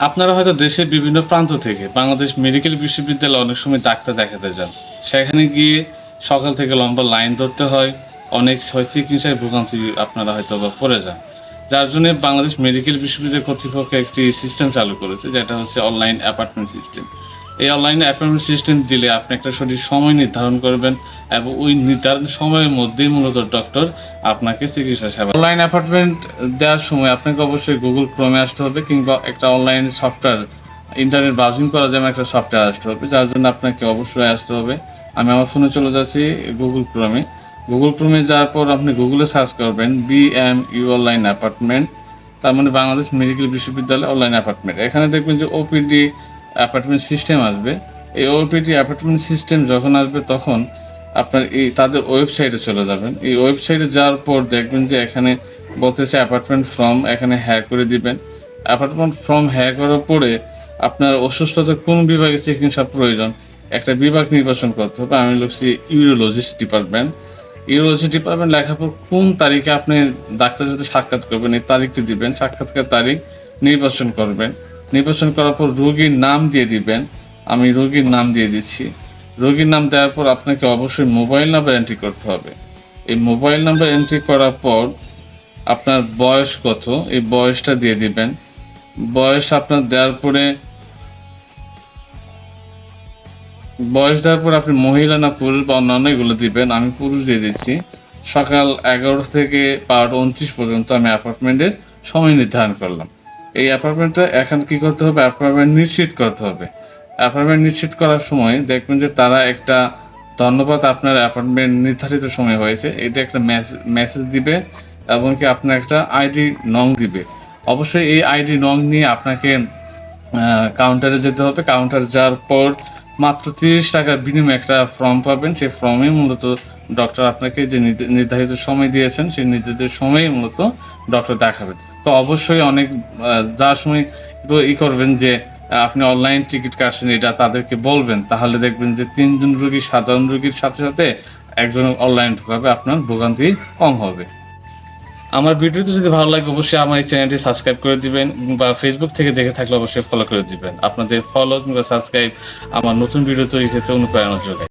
আপনারা হয়তো দেশের বিভিন্ন প্রান্ত থেকে বাংলাদেশ মেডিকেল বিশ্ববিদ্যালয়ে অনেক সময় ডাক্তার দেখাতে যান। সেখানে গিয়ে সকাল থেকে লম্বা লাইন ধরতে হয়। অনেক চিকিৎসায় ভোগান্তি আপনারা হয়তোবা পড়ে যান। যার জন্য বাংলাদেশ মেডিকেল বিশ্ববিদ্যালয় কর্তৃপক্ষ একটি সিস্টেম চালু করেছে, যেটা হচ্ছে অনলাইন অ্যাপয়েন্টমেন্ট সিস্টেম। এই অনলাইন অ্যাপয়েন্টমেন্ট সিস্টেম দিলে আপনি একটা সঠিক সময় নির্ধারণ করবেন এবং ওই নির্ধারণ সময়ের মধ্যেই মূলত ডক্টর আপনাকে চিকিৎসা সেবা। অনলাইন অ্যাপয়েন্টমেন্ট দেওয়ার সময় আপনাকে অবশ্যই গুগল ক্রোমে আসতে হবে, কিংবা একটা অনলাইন সফটওয়্যার, ইন্টারনেট ব্রাউজিং করার জন্য একটা সফটওয়্যার আসতে হবে, যার জন্য আপনাকে অবশ্যই আসতে হবে। আমি আমার ফোনে চলে যাচ্ছি গুগল ক্রোমে। গুগল ক্রোমে যাওয়ার পর আপনি গুগলে সার্চ করবেন BMU অনলাইন অ্যাপার্টমেন্ট, তার মানে বাংলাদেশ মেডিকেল বিশ্ববিদ্যালয় অনলাইন অ্যাপার্টমেন্ট। এখানে দেখবেন যে ওপিডি অ্যাপার্টমেন্ট সিস্টেম আসবে। এই ওপিডি অ্যাপার্টমেন্ট সিস্টেম যখন আসবে তখন আপনার তাদের ওয়েবসাইটে চলে যাবেন। এই ওয়েবসাইটে যাওয়ার পর দেখবেন যে এখানে বলতেছে অ্যাপার্টমেন্ট ফর্ম, এখানে হ্যাঁ করে দিবেন। অ্যাপার্টমেন্ট ফর্ম হ্যাঁ করার পরে আপনার অসুস্থতা কোন বিভাগে চিকিৎসা প্রয়োজন একটা বিভাগ নির্বাচন করতে হবে। আমি লিখছি ইউরোলজিস্ট ডিপার্টমেন্ট। ইউরোলজি ডিপার্টমেন্ট লেখার পর কোন তারিখে আপনি ডাক্তারের সাথে সাক্ষাৎ করবেন এই তারিখটি দিবেন, সাক্ষাৎকার তারিখ নির্বাচন করবেন। নির্বাচন করার পর রোগীর নাম দিয়ে দিবেন। আমি রোগীর নাম দিয়ে দিচ্ছি। রোগীর নাম দেওয়ার পর আপনাকে অবশ্যই মোবাইল নাম্বার এন্ট্রি করতে হবে। এই মোবাইল নাম্বার এন্ট্রি করার পর আপনার বয়স কত এই বয়সটা দিয়ে দিবেন। বয়স আপনার দেওয়ার পরে আপনি মহিলা না পুরুষ বা অন্যান্য এগুলো দিবেন। আমি পুরুষ দিয়ে দিচ্ছি। সকাল 11 থেকে 12:29 পর্যন্ত আমি অ্যাপার্টমেন্টের সময় নির্ধারণ করলাম। এই অ্যাপার্টমেন্টটা এখন কি করতে হবে, অ্যাপার্টমেন্ট নিশ্চিত করতে হবে। অ্যাপার্টমেন্ট নিশ্চিত করার সময় দেখবেন যে তারা একটা ধন্যবাদ, আপনার অ্যাপার্টমেন্ট নির্ধারিত সময় হয়েছে, এটা একটা মেসেজ দিবে এবং কি আপনার একটা আইডি নং দিবে। অবশ্যই এই আইডি নং নিয়ে আপনাকে কাউন্টারে যেতে হবে। কাউন্টার যাওয়ার পর মাত্র 30 টাকার বিনিময়ে একটা ফর্ম পাবেন। সেই ফর্মে মূলত ডক্টর আপনাকে যে নির্ধারিত সময় দিয়েছেন সেই নির্ধারিত সময়ে মূলত ডক্টর দেখাবেন। তো অবশ্যই অনেক যাওয়ার সময় একটু করবেন যে আপনি অনলাইন টিকিট কাটছেন এটা তাদেরকে বলবেন, তাহলে দেখবেন যে 3 জন রোগী সাধারণ রোগীর সাথে সাথে একজন অনলাইন ঢোকাবে, আপনার ভোগান্তি কম হবে। আমার ভিডিওটি যদি ভালো লাগে অবশ্যই আমার এই চ্যানেলটি সাবস্ক্রাইব করে দিবেন, বা ফেসবুক থেকে দেখে থাকলে অবশ্যই ফলো করে দিবেন। আপনাদের ফলো কিংবা সাবস্ক্রাইব আমার নতুন ভিডিও তৈরির ক্ষেত্রে অনুপ্রেরণা যোগায়।